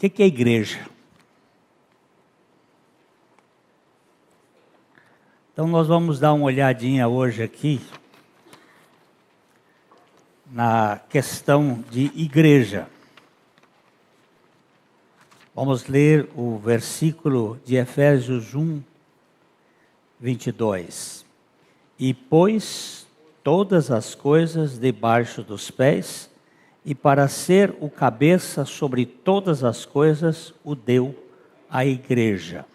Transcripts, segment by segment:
que é igreja? Então nós vamos dar uma olhadinha hoje aqui na questão de igreja. Vamos ler o versículo de Efésios 1, 22. E pôs todas as coisas debaixo dos pés, e para ser o cabeça sobre todas as coisas, o deu à igreja.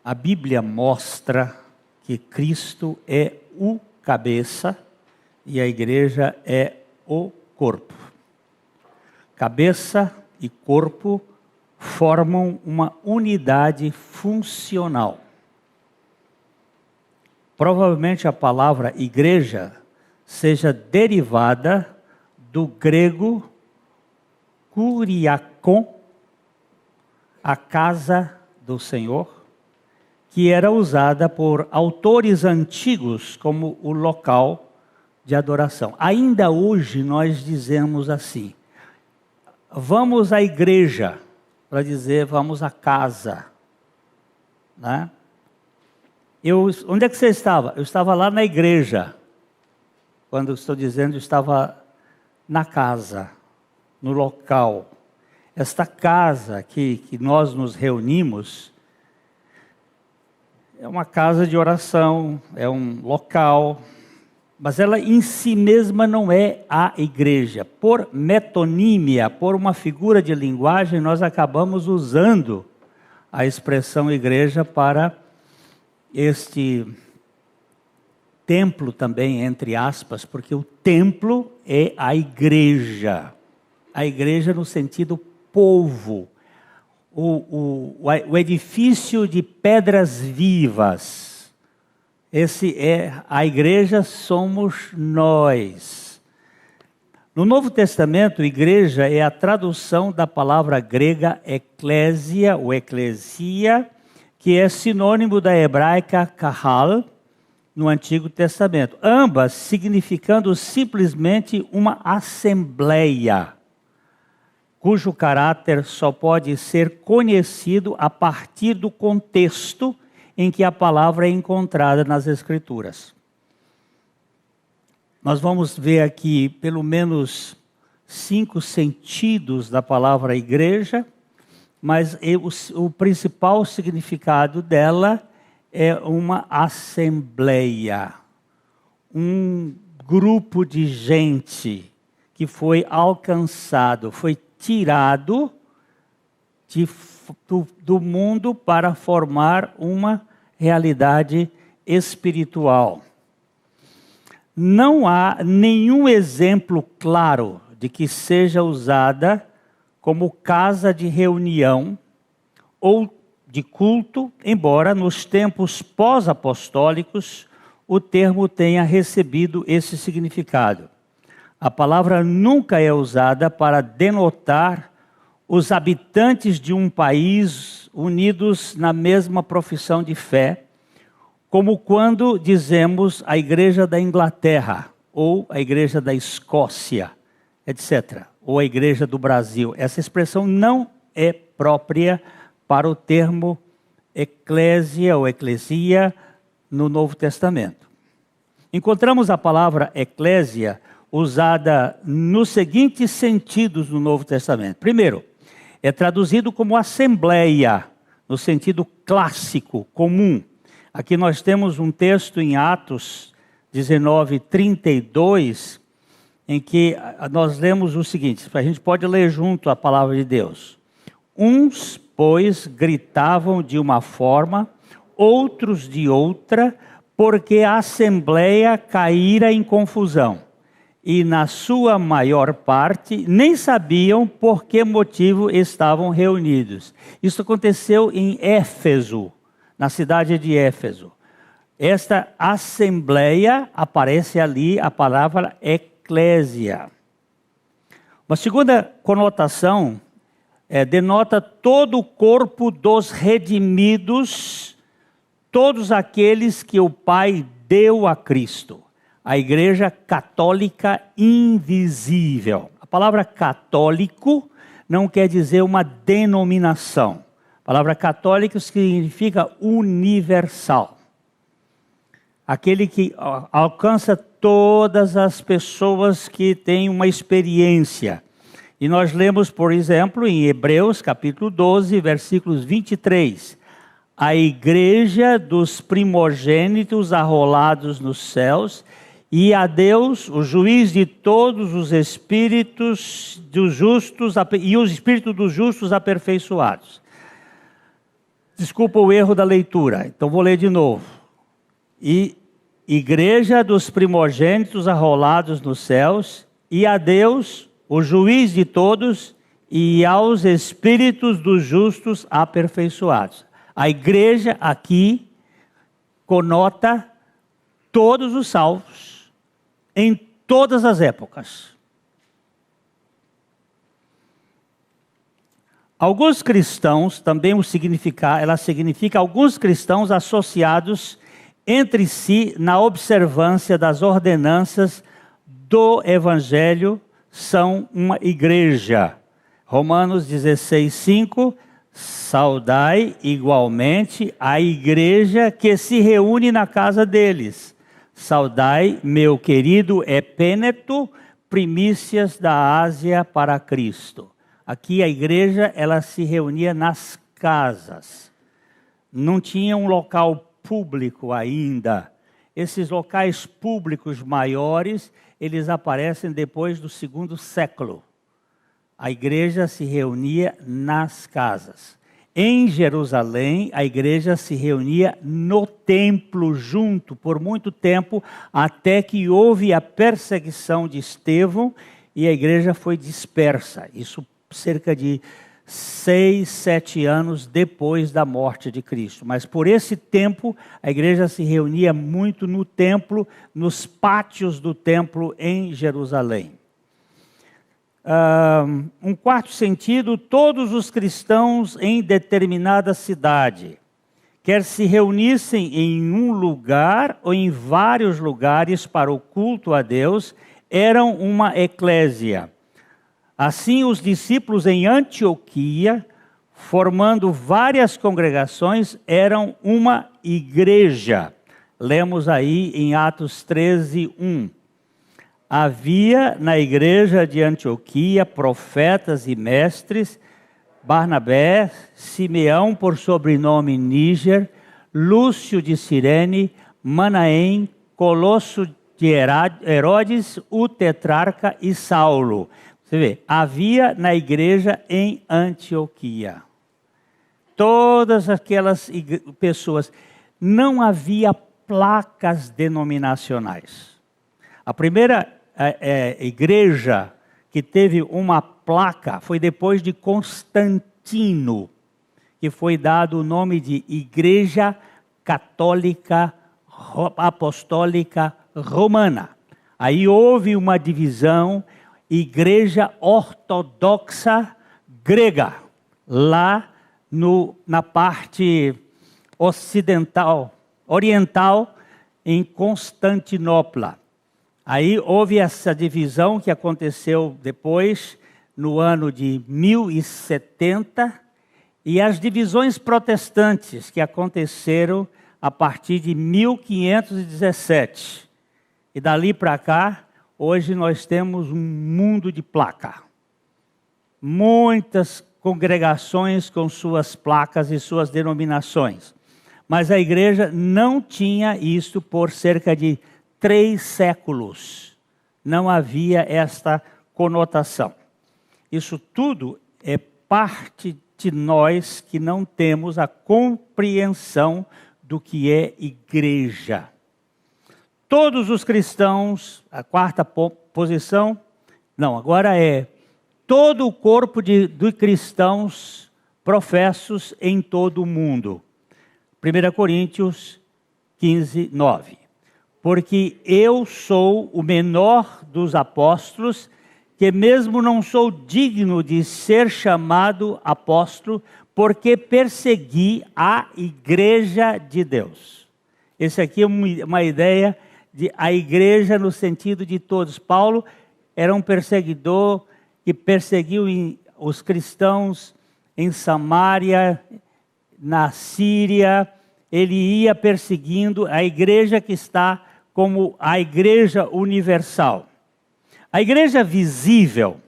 A Bíblia mostra que Cristo é o cabeça e a igreja é o corpo. Cabeça e corpo formam uma unidade funcional. Provavelmente a palavra igreja seja derivada do grego kuriakon, a casa do Senhor, que era usada por autores antigos como o local de adoração. Ainda hoje nós dizemos assim: vamos à igreja, para dizer vamos à casa, né? Onde é que você estava? Eu estava lá na igreja. Quando eu estou dizendo, eu estava na casa, no local. Esta casa que nós nos reunimos é uma casa de oração, é um local, mas ela em si mesma não é a igreja. Por metonímia, por uma figura de linguagem, nós acabamos usando a expressão igreja para este templo também, entre aspas, porque o templo é a igreja no sentido povo, o edifício de pedras vivas. Esse é a igreja, somos nós. No Novo Testamento, igreja é a tradução da palavra grega eclésia ou eclesia, que é sinônimo da hebraica kahal no Antigo Testamento. Ambas significando simplesmente uma assembleia, cujo caráter só pode ser conhecido a partir do contexto em que a palavra é encontrada nas Escrituras. Nós vamos ver aqui pelo menos 5 sentidos da palavra igreja, mas o principal significado dela é uma assembleia, um grupo de gente que foi alcançado, foi tirado do mundo para formar uma realidade espiritual. Não há nenhum exemplo claro de que seja usada como casa de reunião ou de culto, embora nos tempos pós-apostólicos o termo tenha recebido esse significado. A palavra nunca é usada para denotar os habitantes de um país unidos na mesma profissão de fé, como quando dizemos a igreja da Inglaterra, ou a igreja da Escócia, etc., ou a igreja do Brasil. Essa expressão não é própria para o termo eclésia ou eclesia no Novo Testamento. Encontramos a palavra eclésia usada nos seguintes sentidos no Novo Testamento. Primeiro, é traduzido como assembleia, no sentido clássico, comum. Aqui nós temos um texto em Atos 19:32, em que nós lemos o seguinte, a gente pode ler junto a palavra de Deus. Uns, pois, gritavam de uma forma, outros de outra, porque a assembleia caíra em confusão. E na sua maior parte nem sabiam por que motivo estavam reunidos. Isso aconteceu em Éfeso, na cidade de Éfeso. Esta assembleia, aparece ali a palavra eclésia. Uma segunda conotação denota todo o corpo dos redimidos, todos aqueles que o Pai deu a Cristo. A igreja católica invisível. A palavra católico não quer dizer uma denominação. A palavra católico significa universal. Aquele que alcança todas as pessoas que têm uma experiência. E nós lemos, por exemplo, em Hebreus, capítulo 12, versículos 23. A igreja dos primogênitos arrolados nos céus, e a Deus, o juiz de todos os espíritos dos justos, e os espíritos dos justos aperfeiçoados. Desculpa o erro da leitura, então vou ler de novo. E igreja dos primogênitos arrolados nos céus, e a Deus, o juiz de todos, e aos espíritos dos justos aperfeiçoados. A igreja aqui conota todos os salvos, em todas as épocas. Alguns cristãos, também ela significa alguns cristãos associados entre si na observância das ordenanças do Evangelho são uma igreja. Romanos 16:5, saudai igualmente a igreja que se reúne na casa deles. Saudai meu querido Epêneto, primícias da Ásia para Cristo. Aqui a igreja, ela se reunia nas casas. Não tinha um local público ainda. Esses locais públicos maiores, eles aparecem depois do 2º século. A igreja se reunia nas casas. Em Jerusalém, a igreja se reunia no templo junto por muito tempo, até que houve a perseguição de Estevão e a igreja foi dispersa. Isso cerca de 6, 7 anos depois da morte de Cristo. Mas por esse tempo, a igreja se reunia muito no templo, nos pátios do templo em Jerusalém. Um quarto sentido, todos os cristãos em determinada cidade, quer se reunissem em um lugar ou em vários lugares para o culto a Deus, eram uma eclésia. Assim, os discípulos em Antioquia, formando várias congregações, eram uma igreja. Lemos aí em Atos 13:1. Havia na igreja de Antioquia profetas e mestres, Barnabé, Simeão por sobrenome Níger, Lúcio de Cirene, Manaém, Colosso de Herodes, o tetrarca e Saulo. Você vê, havia na igreja em Antioquia. Todas aquelas pessoas, não havia placas denominacionais. A primeira igreja que teve uma placa foi depois de Constantino, que foi dado o nome de Igreja Católica Apostólica Romana. Aí houve uma divisão, Igreja Ortodoxa Grega, lá na parte oriental, em Constantinopla. Aí houve essa divisão que aconteceu depois, no ano de 1070, e as divisões protestantes que aconteceram a partir de 1517. E dali para cá, hoje nós temos um mundo de placa. Muitas congregações com suas placas e suas denominações. Mas a igreja não tinha isso por cerca de 3 séculos. Não havia esta conotação. Isso tudo é parte de nós que não temos a compreensão do que é igreja. Todos os cristãos, a quarta posição, agora é todo o corpo de cristãos professos em todo o mundo. 1 Coríntios 15:9. Porque eu sou o menor dos apóstolos, que mesmo não sou digno de ser chamado apóstolo, porque persegui a igreja de Deus. Esse aqui é uma ideia de a igreja no sentido de todos. Paulo era um perseguidor que perseguiu os cristãos em Samaria, na Síria, ele ia perseguindo a igreja que está como a igreja universal. A igreja visível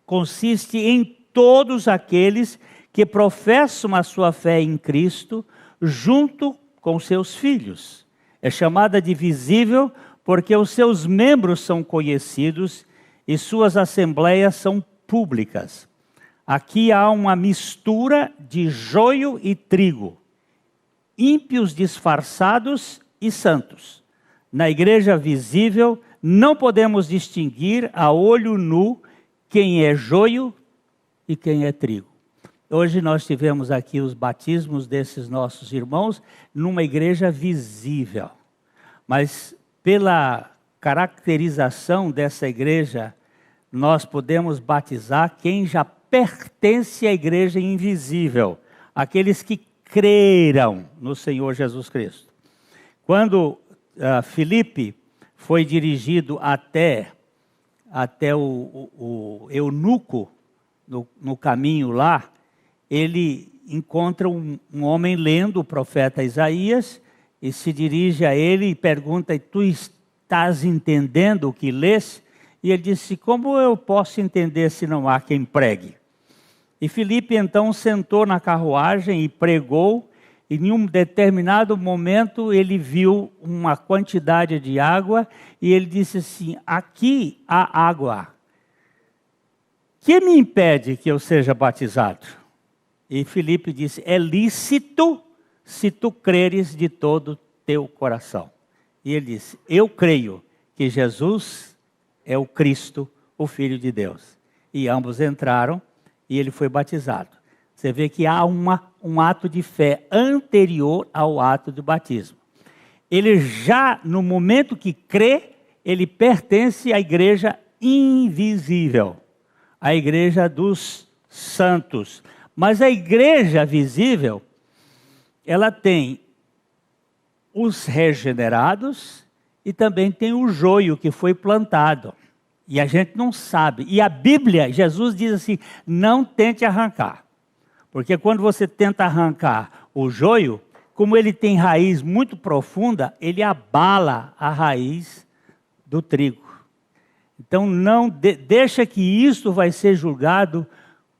consiste em todos aqueles que professam a sua fé em Cristo junto com seus filhos. É chamada de visível porque os seus membros são conhecidos e suas assembleias são públicas. Aqui há uma mistura de joio e trigo, ímpios disfarçados e santos. Na igreja visível, não podemos distinguir a olho nu quem é joio e quem é trigo. Hoje nós tivemos aqui os batismos desses nossos irmãos numa igreja visível. Mas pela caracterização dessa igreja, nós podemos batizar quem já pertence à igreja invisível, aqueles que creram no Senhor Jesus Cristo. Quando Filipe foi dirigido até o eunuco no caminho lá, ele encontra um homem lendo o profeta Isaías e se dirige a ele e pergunta: tu estás entendendo o que lês? E ele disse: como eu posso entender se não há quem pregue? E Filipe então sentou na carruagem e pregou, e em um determinado momento ele viu uma quantidade de água e ele disse assim: aqui há água. Que me impede que eu seja batizado? E Filipe disse: é lícito se tu creres de todo teu coração. E ele disse: eu creio que Jesus é o Cristo, o Filho de Deus. E ambos entraram e ele foi batizado. Você vê que há um ato de fé anterior ao ato do batismo. Ele já, no momento que crê, ele pertence à igreja invisível, à igreja dos santos. Mas a igreja visível, ela tem os regenerados e também tem o joio que foi plantado. E a gente não sabe. E a Bíblia, Jesus diz assim: não tente arrancar. Porque quando você tenta arrancar o joio, como ele tem raiz muito profunda, ele abala a raiz do trigo. Então não deixa que isso vai ser julgado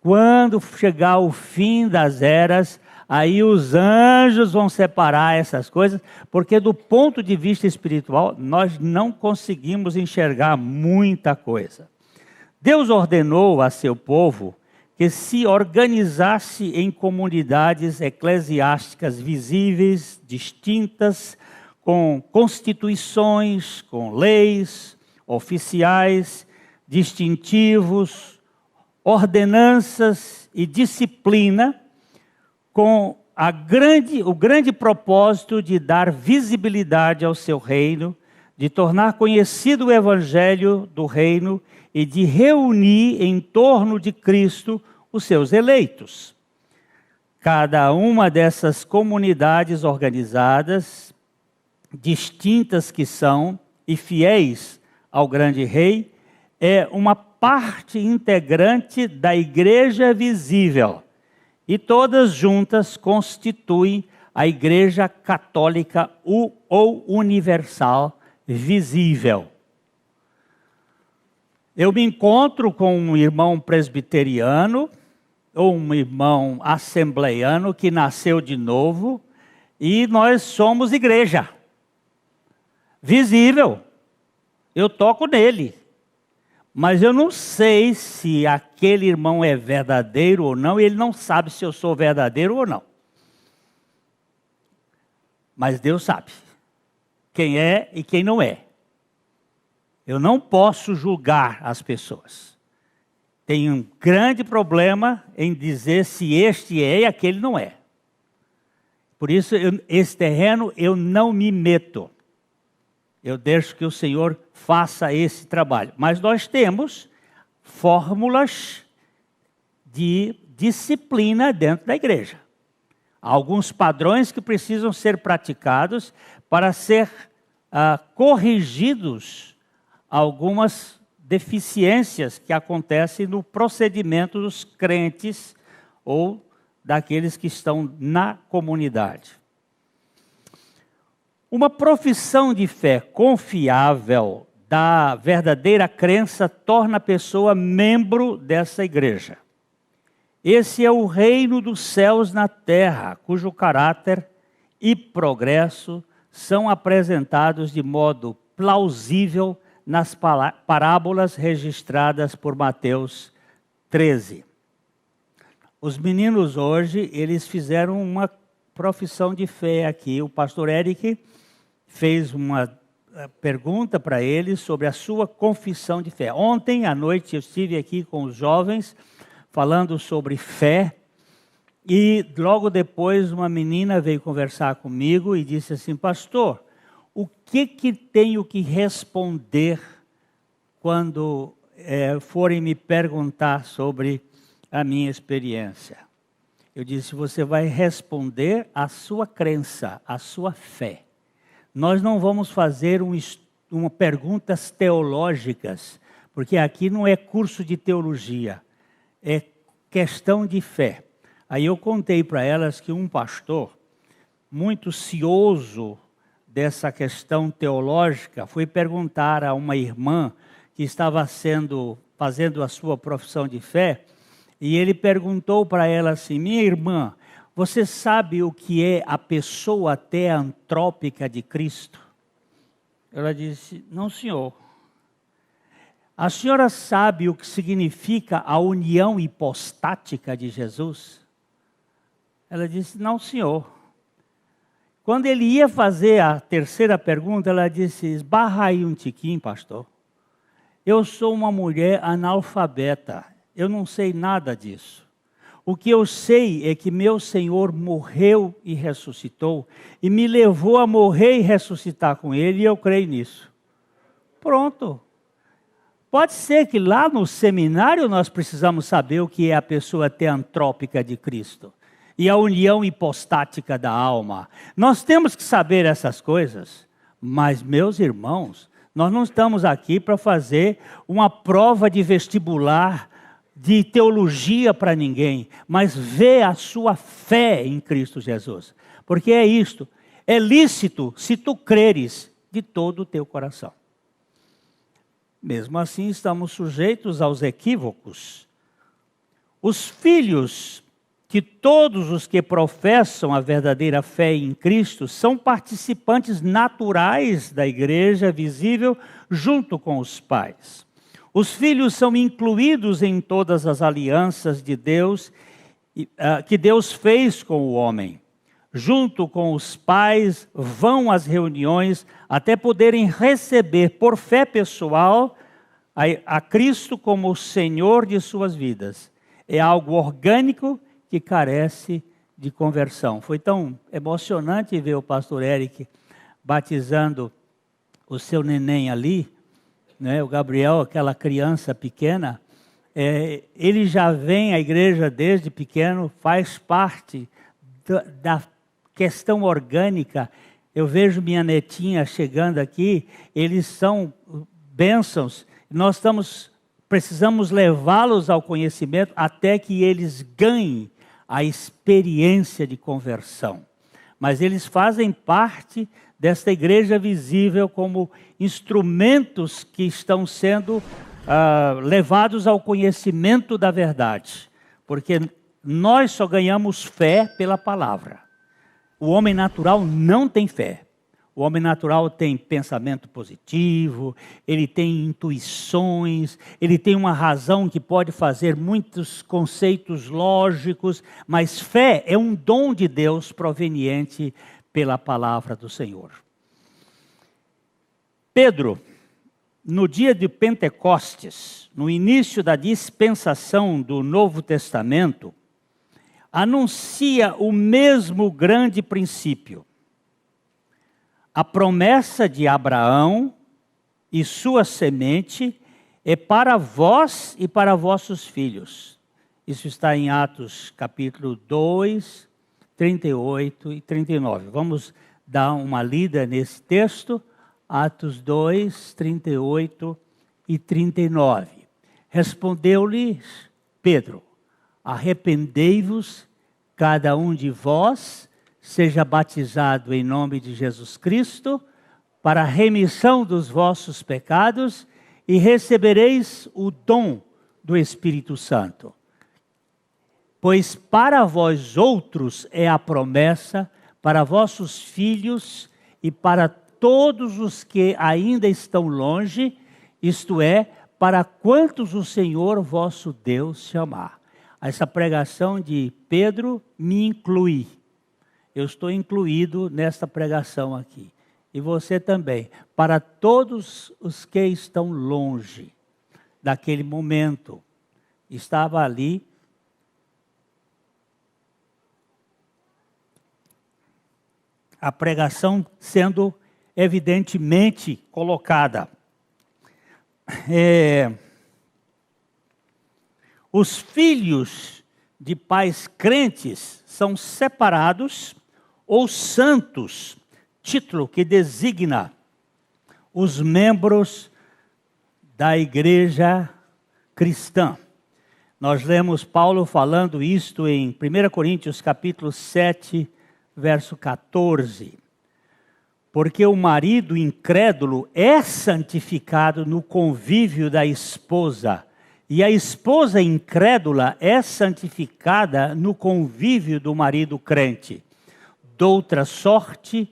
quando chegar o fim das eras. Aí os anjos vão separar essas coisas, porque do ponto de vista espiritual, nós não conseguimos enxergar muita coisa. Deus ordenou a seu povo que se organizasse em comunidades eclesiásticas visíveis, distintas, com constituições, com leis oficiais, distintivos, ordenanças e disciplina, com o grande propósito de dar visibilidade ao seu reino, de tornar conhecido o evangelho do reino e de reunir em torno de Cristo os seus eleitos. Cada uma dessas comunidades organizadas, distintas que são e fiéis ao grande rei, é uma parte integrante da igreja visível. E todas juntas constituem a Igreja Católica ou Universal visível. Eu me encontro com um irmão presbiteriano ou um irmão assembleiano que nasceu de novo e nós somos igreja visível. Eu toco nele. Mas eu não sei se aquele irmão é verdadeiro ou não, e ele não sabe se eu sou verdadeiro ou não. Mas Deus sabe quem é e quem não é. Eu não posso julgar as pessoas. Tem um grande problema em dizer se este é e aquele não é. Por isso, esse terreno eu não me meto. Eu deixo que o Senhor faça esse trabalho. Mas nós temos fórmulas de disciplina dentro da igreja. Há alguns padrões que precisam ser praticados para ser corrigidos algumas deficiências que acontecem no procedimento dos crentes ou daqueles que estão na comunidade. Uma profissão de fé confiável da verdadeira crença torna a pessoa membro dessa igreja. Esse é o reino dos céus na terra, cujo caráter e progresso são apresentados de modo plausível nas parábolas registradas por Mateus 13. Os meninos hoje, eles fizeram uma profissão de fé aqui. O pastor Eric fez uma pergunta para eles sobre a sua confissão de fé. Ontem à noite eu estive aqui com os jovens falando sobre fé e logo depois uma menina veio conversar comigo e disse assim: pastor, o que tenho que responder quando forem me perguntar sobre a minha experiência? Eu disse: você vai responder a sua crença, a sua fé. Nós não vamos fazer perguntas teológicas, porque aqui não é curso de teologia, é questão de fé. Aí eu contei para elas que um pastor, muito cioso dessa questão teológica, foi perguntar a uma irmã que estava fazendo a sua profissão de fé, e ele perguntou para ela assim: minha irmã, você sabe o que é a pessoa teantrópica de Cristo? Ela disse: não, senhor. A senhora sabe o que significa a união hipostática de Jesus? Ela disse: não, senhor. Quando ele ia fazer a terceira pergunta, ela disse: esbarra aí um tiquinho, pastor. Eu sou uma mulher analfabeta, eu não sei nada disso. O que eu sei é que meu Senhor morreu e ressuscitou, e me levou a morrer e ressuscitar com Ele, e eu creio nisso. Pronto. Pode ser que lá no seminário nós precisamos saber o que é a pessoa teantrópica de Cristo e a união hipostática da alma. Nós temos que saber essas coisas, mas, meus irmãos, nós não estamos aqui para fazer uma prova de vestibular de teologia para ninguém, mas ver a sua fé em Cristo Jesus. Porque é isto, é lícito se tu creres de todo o teu coração. Mesmo assim, estamos sujeitos aos equívocos. Os filhos de todos os que professam a verdadeira fé em Cristo são participantes naturais da igreja visível junto com os pais. Os filhos são incluídos em todas as alianças de Deus, que Deus fez com o homem. Junto com os pais, vão às reuniões até poderem receber por fé pessoal a Cristo como o Senhor de suas vidas. É algo orgânico que carece de conversão. Foi tão emocionante ver o pastor Eric batizando o seu neném ali, né, o Gabriel, aquela criança pequena. Ele já vem à igreja desde pequeno, faz parte da questão orgânica. Eu vejo minha netinha chegando aqui, eles são bênçãos. Nós precisamos levá-los ao conhecimento até que eles ganhem a experiência de conversão. Mas eles fazem parte desta igreja visível como instrumentos que estão sendo levados ao conhecimento da verdade. Porque nós só ganhamos fé pela palavra. O homem natural não tem fé. O homem natural tem pensamento positivo, ele tem intuições, ele tem uma razão que pode fazer muitos conceitos lógicos, mas fé é um dom de Deus proveniente pela palavra do Senhor. Pedro, no dia de Pentecostes, no início da dispensação do Novo Testamento, anuncia o mesmo grande princípio. A promessa de Abraão e sua semente é para vós e para vossos filhos. Isso está em Atos capítulo 2, 38 e 39. Vamos dar uma lida nesse texto. Atos 2, 38 e 39. Respondeu-lhes Pedro: arrependei-vos, cada um de vós, seja batizado em nome de Jesus Cristo, para a remissão dos vossos pecados, e recebereis o dom do Espírito Santo. Pois para vós outros é a promessa, para vossos filhos e para todos os que ainda estão longe, isto é, para quantos o Senhor vosso Deus chamar. Essa pregação de Pedro me inclui. Eu estou incluído nesta pregação aqui. E você também. Para todos os que estão longe daquele momento. Estava ali a pregação sendo evidentemente colocada. Os filhos de pais crentes são separados ou santos, título que designa os membros da igreja cristã. Nós lemos Paulo falando isto em 1 Coríntios capítulo 7, verso 14. Porque o marido incrédulo é santificado no convívio da esposa, e a esposa incrédula é santificada no convívio do marido crente. Doutra sorte,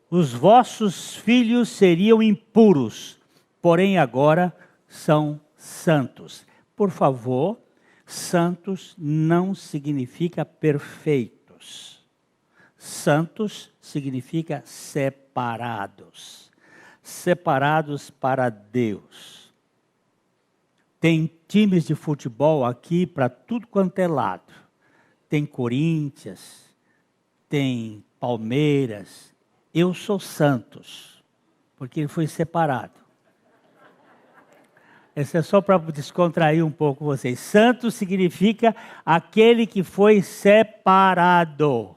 os vossos filhos seriam impuros, porém agora são santos. Por favor, santos não significa perfeitos. Santos significa separados. Separados para Deus. Tem times de futebol aqui para tudo quanto é lado. Tem Corinthians, tem Palmeiras. Eu sou Santos, porque ele foi separado. Esse é só para descontrair um pouco vocês. Santo significa aquele que foi separado.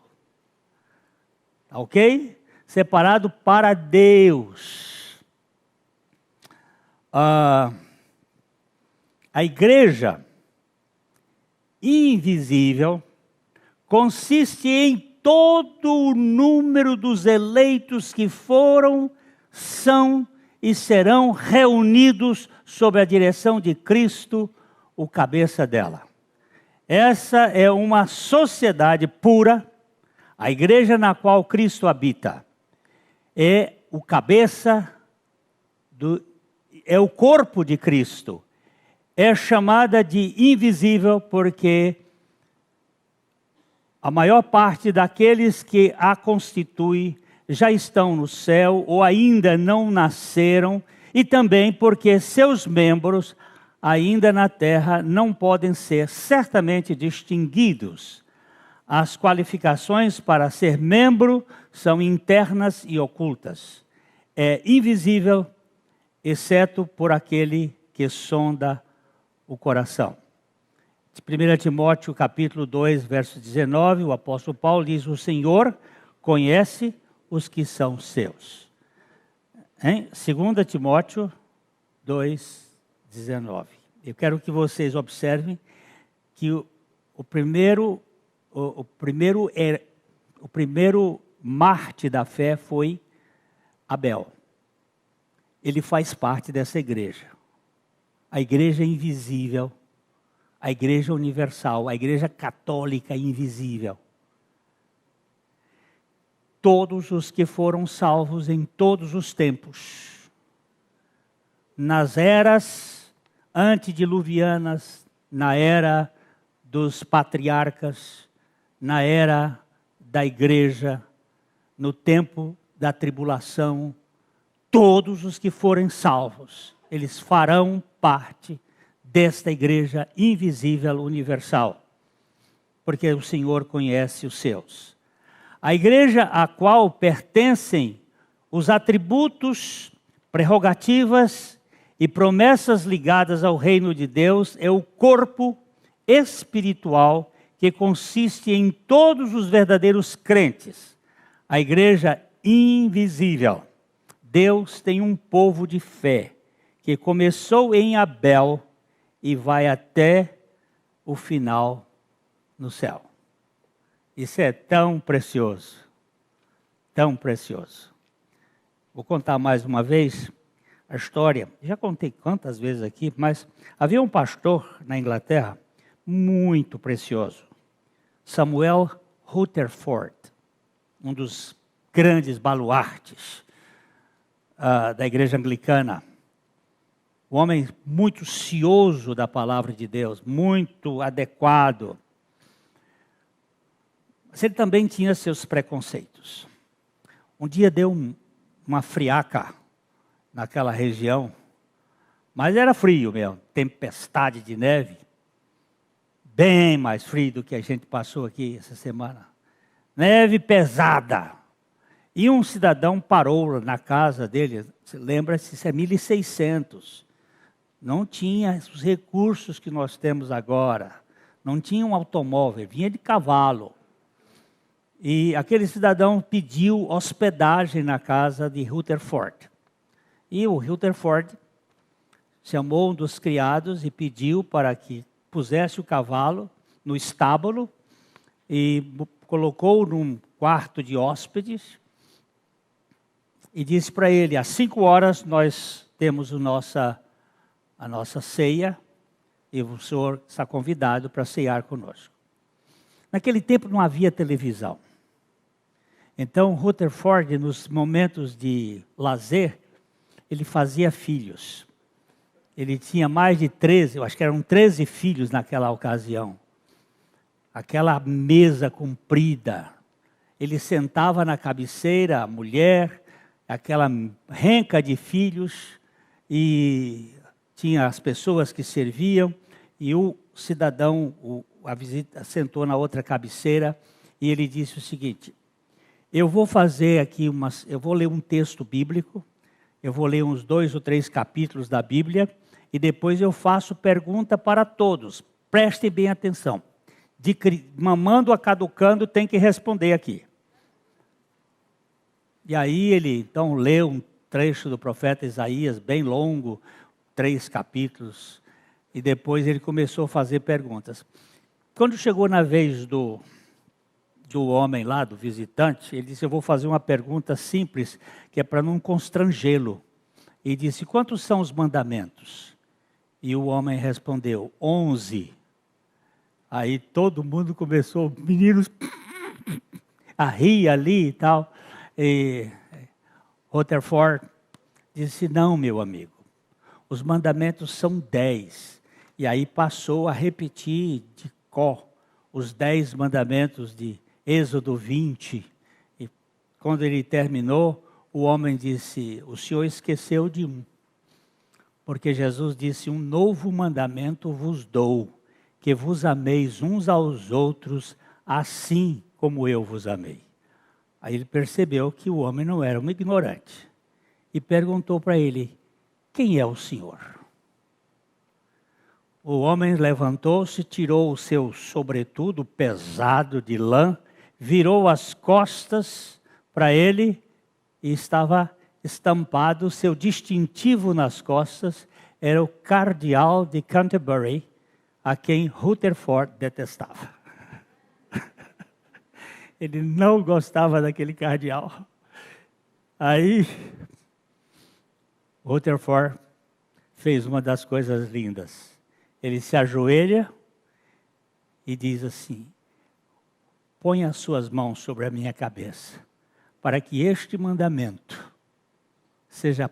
Ok? Separado para Deus. A igreja invisível consiste em todo o número dos eleitos que foram, são e serão reunidos sob a direção de Cristo, o cabeça dela. Essa é uma sociedade pura, a igreja na qual Cristo habita. É o cabeça, é o corpo de Cristo. É chamada de invisível porque a maior parte daqueles que a constituem já estão no céu ou ainda não nasceram, e também porque seus membros ainda na terra não podem ser certamente distinguidos. As qualificações para ser membro são internas e ocultas. É invisível, exceto por aquele que sonda o coração. 1 Timóteo capítulo 2, verso 19, o apóstolo Paulo diz: o Senhor conhece os que são seus. 2 Timóteo 2, 19. Eu quero que vocês observem que o primeiro mártir da fé foi Abel. Ele faz parte dessa igreja. A igreja invisível, a igreja universal, a igreja católica invisível. Todos os que foram salvos em todos os tempos, nas eras antediluvianas, na era dos patriarcas, na era da igreja, no tempo da tribulação, todos os que forem salvos, eles farão parte desta igreja invisível universal, porque o Senhor conhece os seus. A igreja a qual pertencem os atributos, prerrogativas e promessas ligadas ao reino de Deus é o corpo espiritual que consiste em todos os verdadeiros crentes. A igreja invisível. Deus tem um povo de fé que começou em Abel e vai até o final no céu. Isso é tão precioso, tão precioso. Vou contar mais uma vez a história. Já contei quantas vezes aqui, mas havia um pastor na Inglaterra muito precioso, Samuel Rutherford, um dos grandes baluartes da igreja anglicana. Um homem muito cioso da palavra de Deus, muito adequado. Mas ele também tinha seus preconceitos. Um dia deu uma friaca naquela região, mas era frio mesmo, tempestade de neve, bem mais frio do que a gente passou aqui essa semana. Neve pesada. E um cidadão parou na casa dele, lembra-se, isso é 1600. Não tinha os recursos que nós temos agora. Não tinha um automóvel, vinha de cavalo. E aquele cidadão pediu hospedagem na casa de Rutherford. E o Rutherford chamou um dos criados e pediu para que pusesse o cavalo no estábulo e colocou num quarto de hóspedes e disse para ele: às 5 horas nós temos a nossa ceia e o senhor está convidado para ceiar conosco. Naquele tempo não havia televisão. Então Rutherford, nos momentos de lazer, ele fazia filhos. Ele tinha mais de 13, eu acho que eram 13 filhos naquela ocasião. Aquela mesa comprida. Ele sentava na cabeceira, a mulher, aquela renca de filhos, e tinha as pessoas que serviam, e o cidadão, a visita, sentou na outra cabeceira, e ele disse o seguinte: eu vou fazer aqui eu vou ler um texto bíblico, eu vou ler uns 2 ou 3 capítulos da Bíblia, e depois eu faço pergunta para todos. Prestem bem atenção. Mamando a caducando tem que responder aqui. E aí ele então leu um trecho do profeta Isaías, bem longo, 3 capítulos, e depois ele começou a fazer perguntas. Quando chegou na vez do homem lá, do visitante, ele disse: eu vou fazer uma pergunta simples, que é para não constrangê-lo. E disse: quantos são os mandamentos? E o homem respondeu: 11. Aí todo mundo começou, meninos, a rir ali e tal. E Rutherford disse: não, meu amigo, os mandamentos são 10. E aí passou a repetir de cor os 10 mandamentos de Êxodo 20. E quando ele terminou, o homem disse: o senhor esqueceu de um. Porque Jesus disse: um novo mandamento vos dou, que vos ameis uns aos outros, assim como eu vos amei. Aí ele percebeu que o homem não era um ignorante. E perguntou para ele: quem é o Senhor? O homem levantou-se, tirou o seu sobretudo pesado de lã, virou as costas para ele e estava estampado, seu distintivo nas costas era o cardeal de Canterbury, a quem Rutherford detestava. Ele não gostava daquele cardeal. Aí, Rutherford fez uma das coisas lindas. Ele se ajoelha e diz assim: põe as suas mãos sobre a minha cabeça, para que este mandamento seja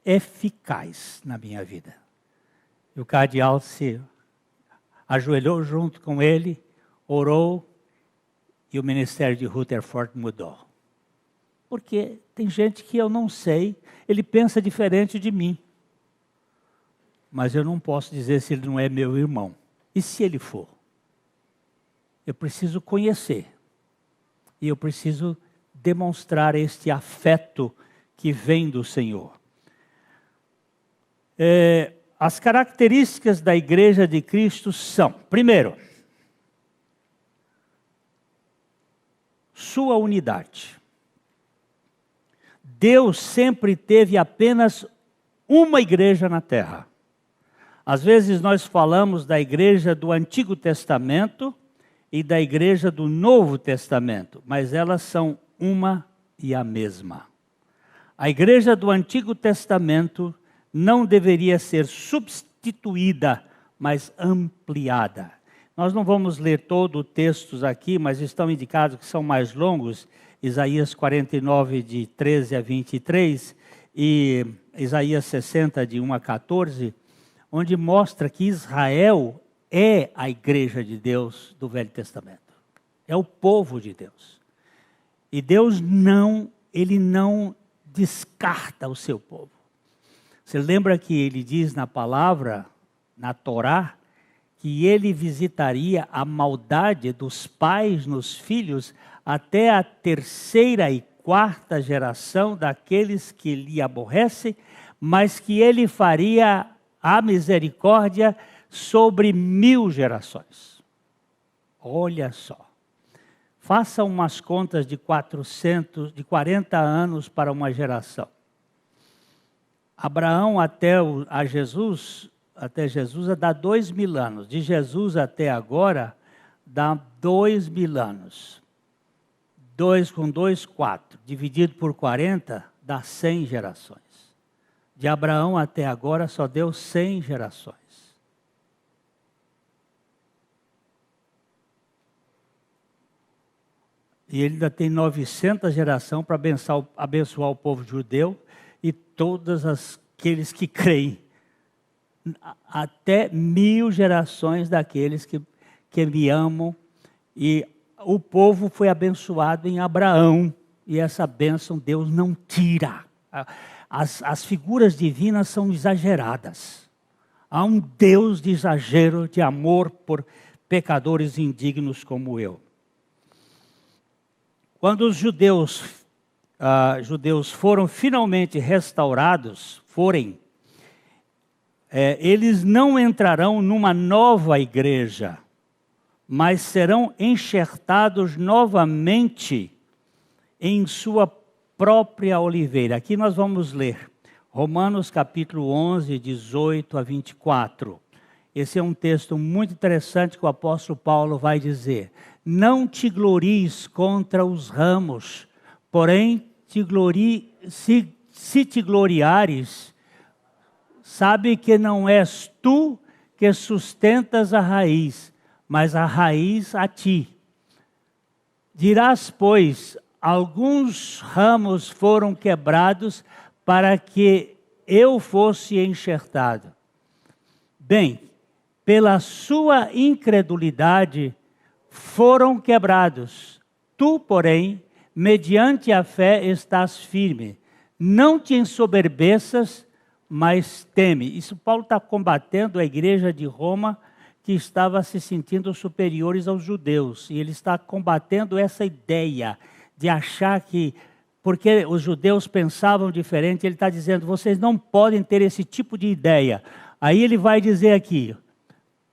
eficaz na minha vida. E o cardeal se ajoelhou junto com ele, orou, e o ministério de Rutherford mudou. Porque tem gente que eu não sei, ele pensa diferente de mim. Mas eu não posso dizer se ele não é meu irmão. E se ele for? Eu preciso conhecer. E eu preciso demonstrar este afeto que vem do Senhor. As características da Igreja de Cristo são: primeiro, sua unidade. Deus sempre teve apenas uma igreja na terra. Às vezes nós falamos da igreja do Antigo Testamento e da igreja do Novo Testamento, mas elas são uma e a mesma. A igreja do Antigo Testamento não deveria ser substituída, mas ampliada. Nós não vamos ler todo o texto aqui, mas estão indicados que são mais longos, Isaías 49, de 13 a 23, e Isaías 60, de 1 a 14, onde mostra que Israel é a igreja de Deus do Velho Testamento. É o povo de Deus. E Deus ele não descarta o seu povo. Você lembra que ele diz na palavra, na Torá, que ele visitaria a maldade dos pais nos filhos até a terceira e quarta geração daqueles que lhe aborrecem, mas que ele faria a misericórdia sobre 1000 gerações. Olha só. Faça umas contas de 40 anos para uma geração. Abraão até Jesus dá 2000 anos. De Jesus até agora, dá 2000 anos. 2 com 2, 4. Dividido por 40, dá 100 gerações. De Abraão até agora só deu 100 gerações. E ele ainda tem 900 gerações para abençoar o povo judeu e todos aqueles que creem. Até 1000 gerações daqueles que me amam. E o povo foi abençoado em Abraão. E essa bênção Deus não tira. As figuras divinas são exageradas. Há um Deus de exagero, de amor por pecadores indignos como eu. Quando os judeus foram finalmente restaurados, eles não entrarão numa nova igreja, mas serão enxertados novamente em sua própria oliveira. Aqui nós vamos ler Romanos capítulo 11, 18 a 24. Esse é um texto muito interessante que o apóstolo Paulo vai dizer. Não te glories contra os ramos, porém se te gloriares, sabe que não és tu que sustentas a raiz, mas a raiz a ti. Dirás, pois, alguns ramos foram quebrados para que eu fosse enxertado. Bem, pela sua incredulidade foram quebrados. Tu, porém, mediante a fé estás firme. Não te ensoberbeças, mas teme. Isso Paulo está combatendo a igreja de Roma, que estava se sentindo superiores aos judeus. E ele está combatendo essa ideia de achar que, porque os judeus pensavam diferente, ele está dizendo, vocês não podem ter esse tipo de ideia. Aí ele vai dizer aqui,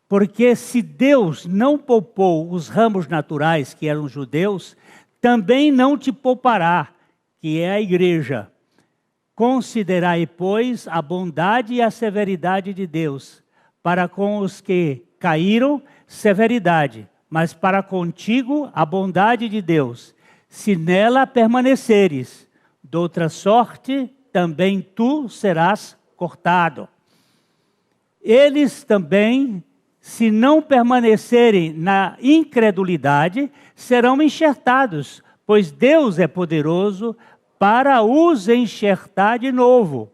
porque se Deus não poupou os ramos naturais, que eram judeus, também não te poupará, que é a igreja. Considerai, pois, a bondade e a severidade de Deus, para com os que caíram, severidade, mas para contigo a bondade de Deus. Se nela permaneceres, doutra sorte, também tu serás cortado. Eles também, se não permanecerem na incredulidade, serão enxertados, pois Deus é poderoso para os enxertar de novo.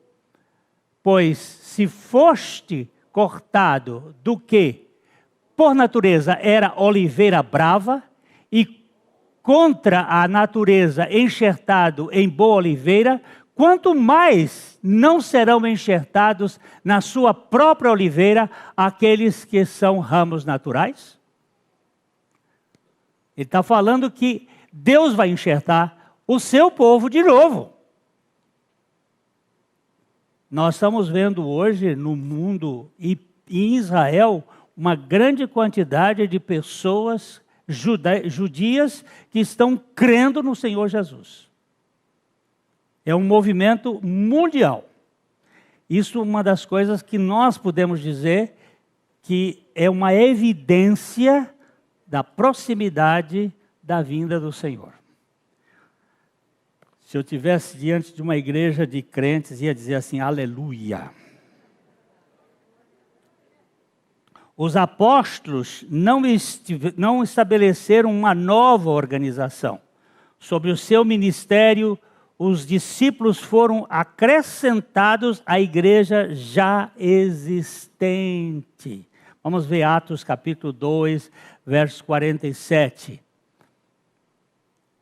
Pois se foste cortado do que, por natureza, era oliveira brava, e contra a natureza enxertado em boa oliveira, quanto mais não serão enxertados na sua própria oliveira aqueles que são ramos naturais? Ele está falando que Deus vai enxertar o seu povo de novo. Nós estamos vendo hoje no mundo e em Israel uma grande quantidade de pessoas judias que estão crendo no Senhor Jesus. É um movimento mundial. Isso é uma das coisas que nós podemos dizer que é uma evidência da proximidade da vinda do Senhor. Se eu estivesse diante de uma igreja de crentes, ia dizer assim, aleluia. Os apóstolos não estabeleceram uma nova organização. Sobre o seu ministério, os discípulos foram acrescentados à igreja já existente. Vamos ver Atos capítulo 2, verso 47.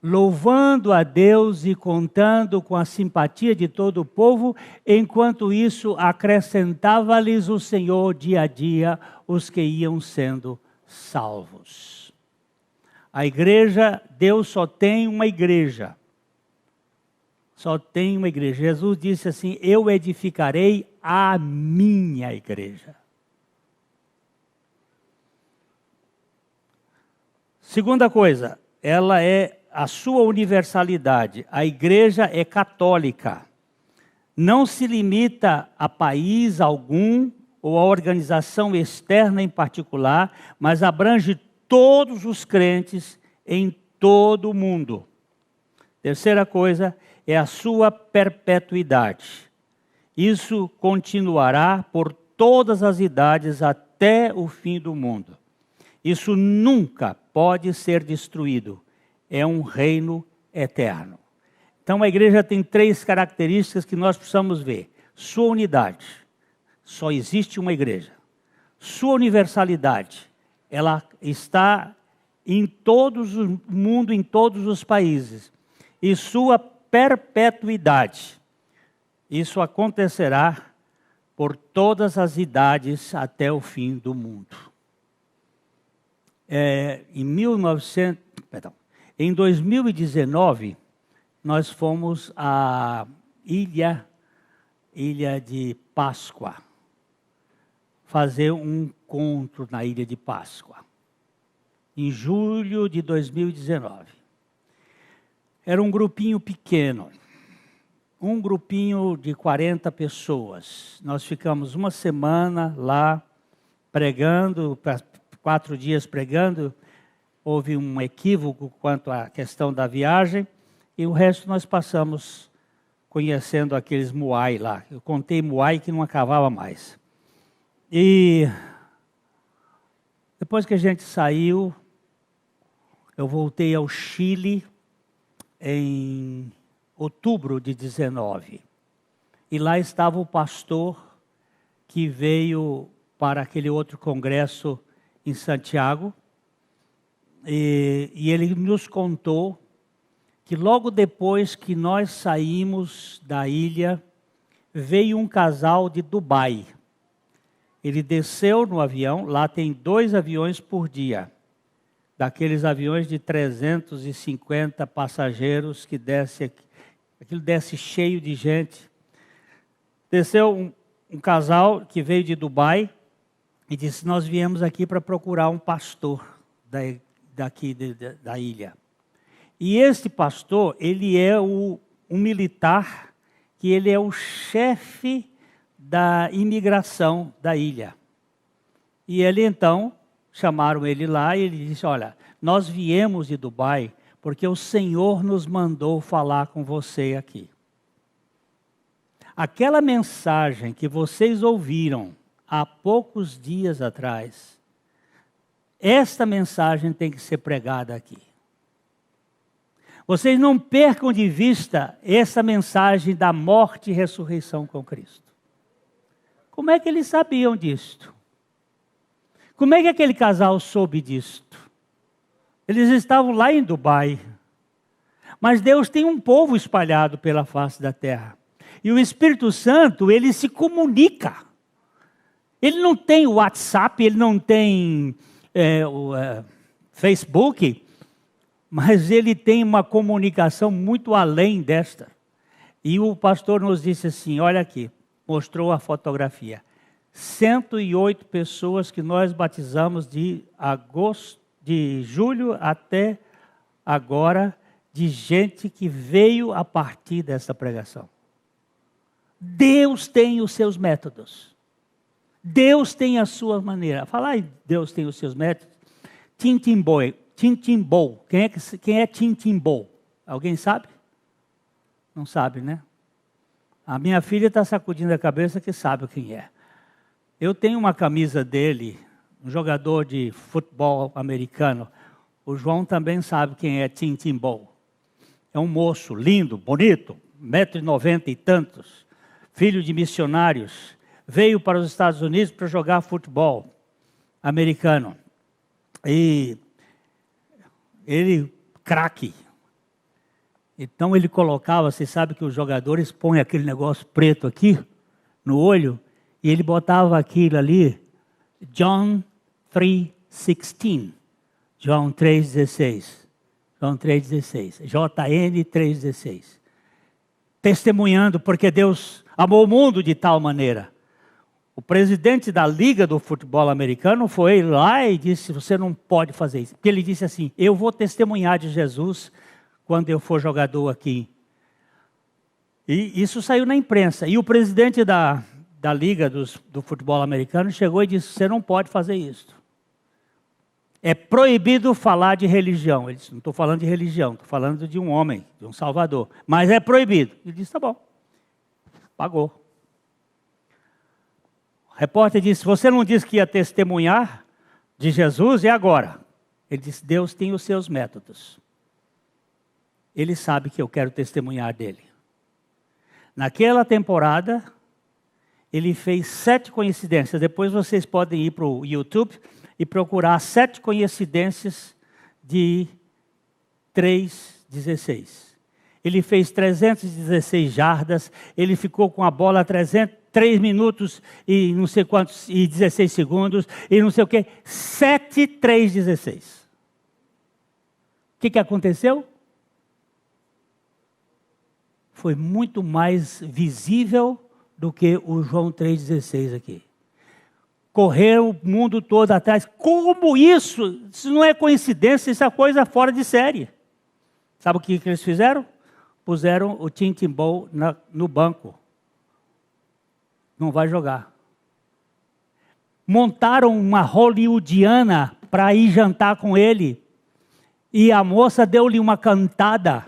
Louvando a Deus e contando com a simpatia de todo o povo, enquanto isso acrescentava-lhes o Senhor dia a dia os que iam sendo salvos. A igreja, Deus só tem uma igreja. Só tem uma igreja. Jesus disse assim, eu edificarei a minha igreja. Segunda coisa, ela é a sua universalidade. A igreja é católica. Não se limita a país algum ou a organização externa em particular, mas abrange todos os crentes em todo o mundo. Terceira coisa é a sua perpetuidade. Isso continuará por todas as idades até o fim do mundo. Isso nunca pode ser destruído. É um reino eterno. Então a igreja tem 3 características que nós precisamos ver. Sua unidade, só existe uma igreja. Sua universalidade, ela está em todo o mundo, em todos os países. E sua perpetuidade, isso acontecerá por todas as idades até o fim do mundo. Em 2019, nós fomos à ilha de Páscoa, fazer um encontro na ilha de Páscoa, em julho de 2019. Era um grupinho pequeno, um grupinho de 40 pessoas. Nós ficamos uma semana lá pregando, 4 dias pregando. Houve um equívoco quanto à questão da viagem, e o resto nós passamos conhecendo aqueles Moai lá. Eu contei Moai que não acabava mais. E depois que a gente saiu, eu voltei ao Chile em outubro de 19. E lá estava o pastor que veio para aquele outro congresso em Santiago. E ele nos contou que logo depois que nós saímos da ilha, veio um casal de Dubai. Ele desceu no avião, lá tem 2 aviões por dia, daqueles aviões de 350 passageiros que desce, aquilo desce cheio de gente. Desceu um casal que veio de Dubai e disse, nós viemos aqui para procurar um pastor da ilha. E este pastor, ele é um militar, que ele é o chefe da imigração da ilha. E ele então, chamaram ele lá e ele disse, olha, nós viemos de Dubai porque o Senhor nos mandou falar com você aqui. Aquela mensagem que vocês ouviram há poucos dias atrás, esta mensagem tem que ser pregada aqui. Vocês não percam de vista essa mensagem da morte e ressurreição com Cristo. Como é que eles sabiam disto? Como é que aquele casal soube disto? Eles estavam lá em Dubai. Mas Deus tem um povo espalhado pela face da terra. E o Espírito Santo, ele se comunica. Ele não tem WhatsApp, ele não tem Facebook, mas ele tem uma comunicação muito além desta. E o pastor nos disse assim, olha aqui, mostrou a fotografia. 108 pessoas que nós batizamos de julho até agora, de gente que veio a partir dessa pregação. Deus tem os seus métodos. Deus tem a sua maneira. Falar em Deus tem os seus métodos. Tintimbou. Quem é Tintimbou? Alguém sabe? Não sabe, né? A minha filha está sacudindo a cabeça que sabe quem é. Eu tenho uma camisa dele, um jogador de futebol americano. O João também sabe quem é Tintimbou. É um moço lindo, bonito, 1,90 m e tantos, filho de missionários. Veio para os Estados Unidos para jogar futebol americano. E ele, craque. Então ele colocava, você sabe que os jogadores põem aquele negócio preto aqui, no olho, e ele botava aquilo ali, John 3:16. João 3:16. João 3:16. JN 3:16. Testemunhando, porque Deus amou o mundo de tal maneira. O presidente da Liga do Futebol Americano foi lá e disse, você não pode fazer isso. Porque ele disse assim, eu vou testemunhar de Jesus quando eu for jogador aqui. E isso saiu na imprensa. E o presidente da Liga do Futebol Americano chegou e disse, você não pode fazer isso. É proibido falar de religião. Ele disse, não estou falando de religião, estou falando de um homem, de um salvador. Mas é proibido. Ele disse, tá bom. Pagou. O repórter disse, você não disse que ia testemunhar de Jesus e agora? Ele disse, Deus tem os seus métodos. Ele sabe que eu quero testemunhar dele. Naquela temporada, ele fez 7 coincidências. Depois vocês podem ir para o YouTube e procurar 7 coincidências de 3:16. Ele fez 316 jardas, ele ficou com a bola 3 minutos e não sei quantos, e 16 segundos, e não sei o quê. 7:3:16. O que aconteceu? Foi muito mais visível do que o João 3:16 aqui. Correram o mundo todo atrás. Como isso? Isso não é coincidência, isso é coisa fora de série. Sabe o que eles fizeram? Puseram o Tintimbou no banco. Não vai jogar. Montaram uma hollywoodiana para ir jantar com ele. E a moça deu-lhe uma cantada.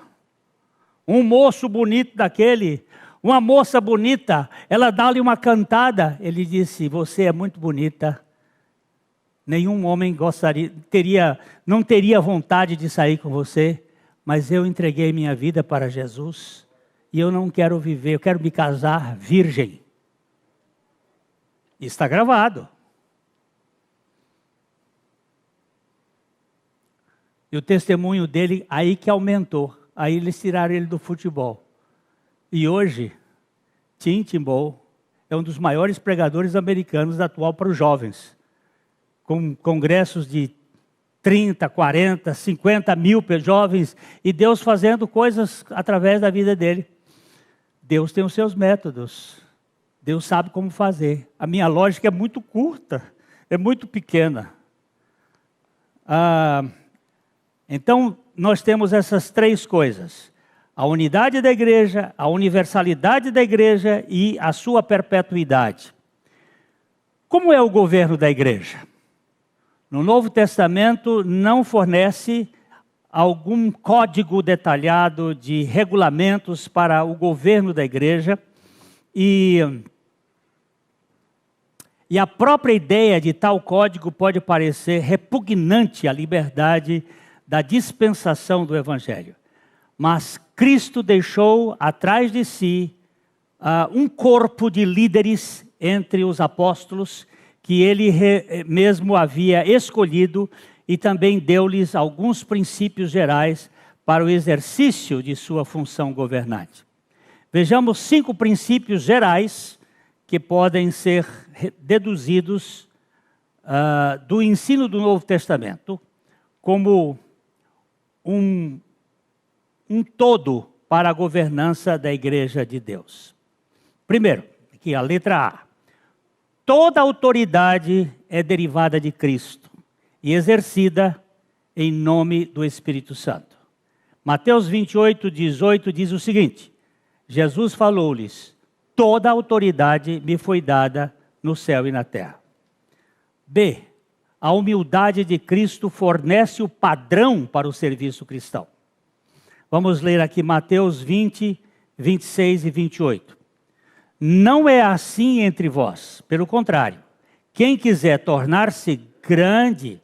Um moço bonito daquele, uma moça bonita, ela dá-lhe uma cantada. Ele disse, você é muito bonita. Nenhum homem não teria vontade de sair com você, mas eu entreguei minha vida para Jesus e eu não quero viver, eu quero me casar virgem. Está gravado. E o testemunho dele aí que aumentou. Aí eles tiraram ele do futebol. E hoje, Tintimbou é um dos maiores pregadores americanos atual para os jovens. Com congressos de 30, 40, 50 mil jovens. E Deus fazendo coisas através da vida dele. Deus tem os seus métodos. Deus sabe como fazer. A minha lógica é muito curta. É muito pequena. Então, nós temos essas 3 coisas. A unidade da igreja, a universalidade da igreja e a sua perpetuidade. Como é o governo da igreja? No Novo Testamento não fornece algum código detalhado de regulamentos para o governo da igreja e a própria ideia de tal código pode parecer repugnante à liberdade da dispensação do Evangelho. Mas Cristo deixou atrás de si um corpo de líderes entre os apóstolos que ele mesmo havia escolhido e também deu-lhes alguns princípios gerais para o exercício de sua função governante. Vejamos 5 princípios gerais que podem ser deduzidos do ensino do Novo Testamento como um todo para a governança da igreja de Deus. Primeiro, aqui a letra A. Toda autoridade é derivada de Cristo e exercida em nome do Espírito Santo. Mateus 28:18 diz o seguinte, Jesus falou-lhes, toda a autoridade me foi dada no céu e na terra. B. A humildade de Cristo fornece o padrão para o serviço cristão. Vamos ler aqui Mateus 20, 26 e 28. Não é assim entre vós, pelo contrário. Quem quiser tornar-se grande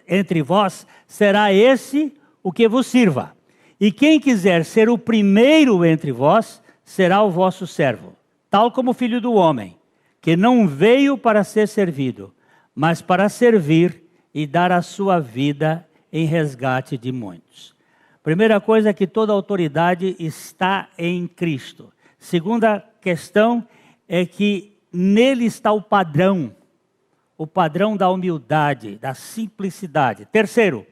entre vós, será esse o que vos sirva. E quem quiser ser o primeiro entre vós, será o vosso servo. Tal como o Filho do Homem, que não veio para ser servido, mas para servir e dar a sua vida em resgate de muitos. Primeira coisa é que toda autoridade está em Cristo. Segunda questão é que nele está o padrão da humildade, da simplicidade. Terceiro,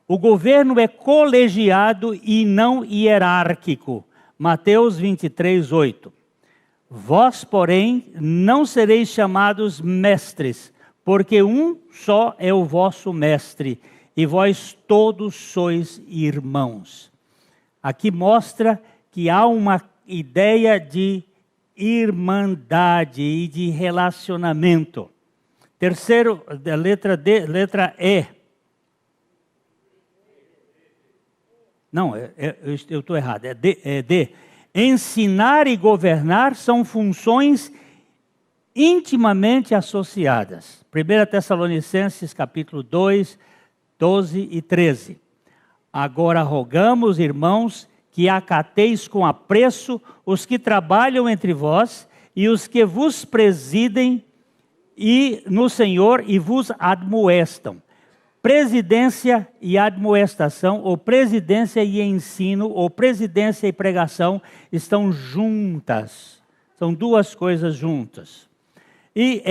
o governo é colegiado e não hierárquico. Mateus 23, 8. Vós, porém, não sereis chamados mestres, porque um só é o vosso mestre, e vós todos sois irmãos. Aqui mostra que há uma ideia de irmandade e de relacionamento. Terceiro, letra E. Não, eu estou errado, é D. Ensinar e governar são funções intimamente associadas. 1 Tessalonicenses capítulo 2, 12 e 13. Agora rogamos, irmãos, que acateis com apreço os que trabalham entre vós e os que vos presidem e no Senhor e vos admoestam. Presidência e admoestação, ou presidência e ensino, ou presidência e pregação estão juntas. São duas coisas juntas. E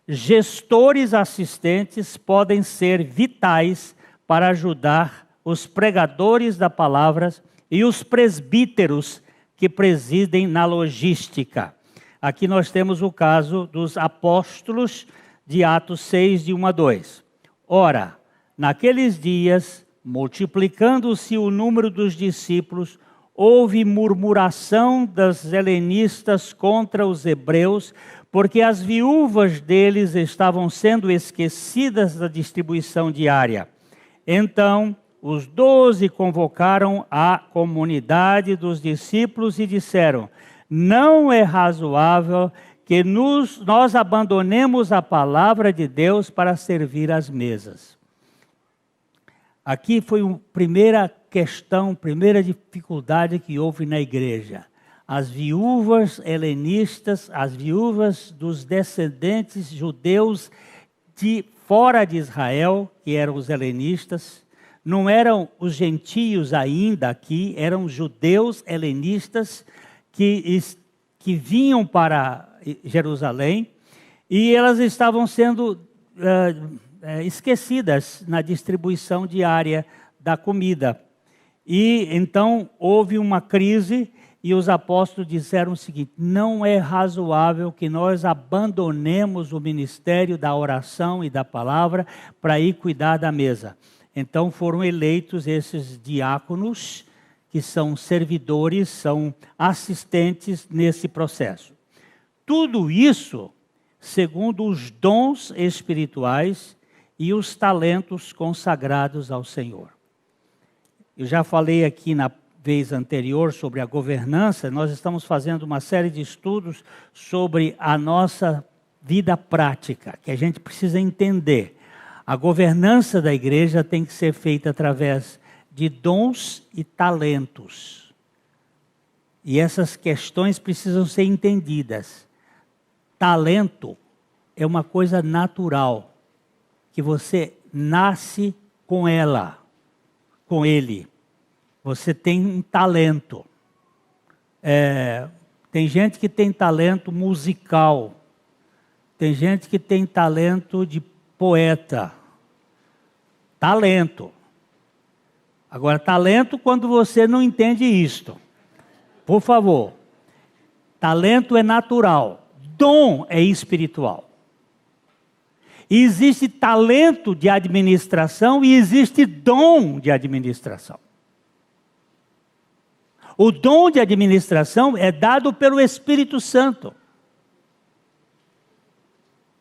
gestores assistentes podem ser vitais para ajudar os pregadores da palavra e os presbíteros que presidem na logística. Aqui nós temos o caso dos apóstolos de Atos 6, de 1 a 2. Ora, naqueles dias, multiplicando-se o número dos discípulos, houve murmuração dos helenistas contra os hebreus, porque as viúvas deles estavam sendo esquecidas da distribuição diária. Então, os 12 convocaram a comunidade dos discípulos e disseram: não é razoável que nós abandonemos a palavra de Deus para servir às mesas. Aqui foi a primeira questão, primeira dificuldade que houve na igreja. As viúvas helenistas, as viúvas dos descendentes judeus de fora de Israel, que eram os helenistas, não eram os gentios ainda aqui, eram judeus helenistas que vinham para Jerusalém, e elas estavam sendo esquecidas na distribuição diária da comida. E então houve uma crise, e os apóstolos disseram o seguinte: não é razoável que nós abandonemos o ministério da oração e da palavra para ir cuidar da mesa. Então foram eleitos esses diáconos, que são servidores, são assistentes nesse processo. Tudo isso segundo os dons espirituais e os talentos consagrados ao Senhor. Eu já falei aqui na vez anterior sobre a governança. Nós estamos fazendo uma série de estudos sobre a nossa vida prática, que a gente precisa entender. A governança da igreja tem que ser feita através de dons e talentos. E essas questões precisam ser entendidas. Talento é uma coisa natural, que você nasce com ela, com ele. Você tem um talento. Tem gente que tem talento musical. Tem gente que tem talento de poeta. Talento. Agora, talento quando você não entende isto. Por favor. Talento é natural. Dom é espiritual. E existe talento de administração e existe dom de administração. O dom de administração é dado pelo Espírito Santo.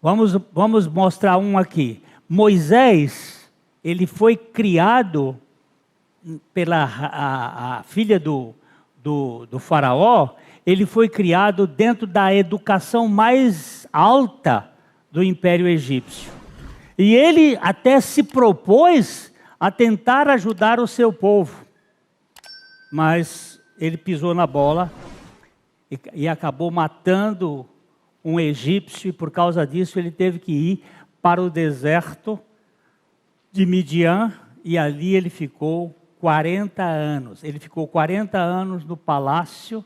Vamos mostrar um aqui. Moisés, ele foi criado pela a filha do faraó, ele foi criado dentro da educação mais alta do Império Egípcio. E ele até se propôs a tentar ajudar o seu povo. Mas ele pisou na bola e acabou matando um egípcio, e por causa disso ele teve que ir para o deserto de Midian, e ali ele ficou 40 anos. Ele ficou 40 anos no palácio,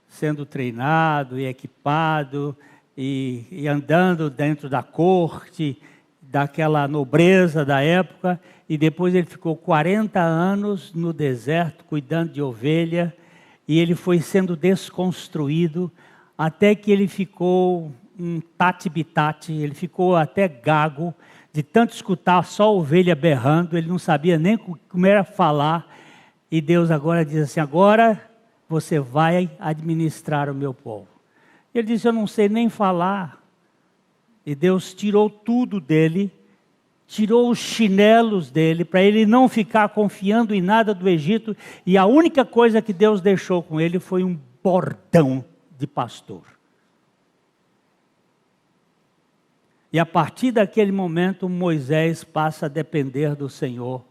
sendo treinado e equipado, e andando dentro da corte, daquela nobreza da época, e depois ele ficou 40 anos no deserto, cuidando de ovelha, e ele foi sendo desconstruído, até que ele ficou um tati-bitate, ele ficou até gago, de tanto escutar só ovelha berrando, ele não sabia nem como era falar, e Deus agora diz assim, agora você vai administrar o meu povo. Ele disse, eu não sei nem falar. E Deus tirou tudo dele, tirou os chinelos dele, para ele não ficar confiando em nada do Egito, e a única coisa que Deus deixou com ele foi um bordão de pastor. E a partir daquele momento, Moisés passa a depender do Senhor.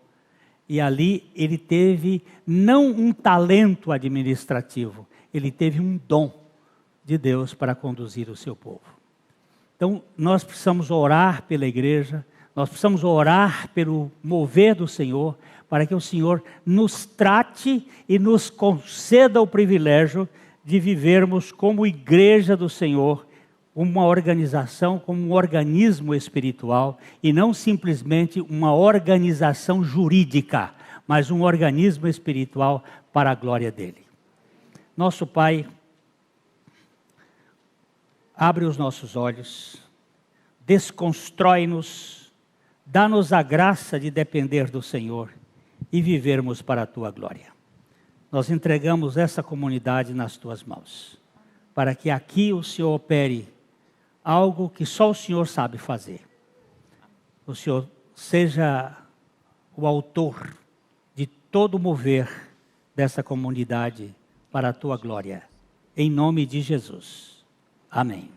E ali ele teve não um talento administrativo, ele teve um dom de Deus para conduzir o seu povo. Então, nós precisamos orar pela igreja, nós precisamos orar pelo mover do Senhor, para que o Senhor nos trate e nos conceda o privilégio de vivermos como igreja do Senhor, uma organização, como um organismo espiritual, e não simplesmente uma organização jurídica, mas um organismo espiritual para a glória dele. Nosso Pai, abre os nossos olhos, desconstrói-nos, dá-nos a graça de depender do Senhor e vivermos para a Tua glória. Nós entregamos essa comunidade nas Tuas mãos, para que aqui o Senhor opere algo que só o Senhor sabe fazer. O Senhor seja o autor de todo o mover dessa comunidade para a Tua glória. Em nome de Jesus. Amém.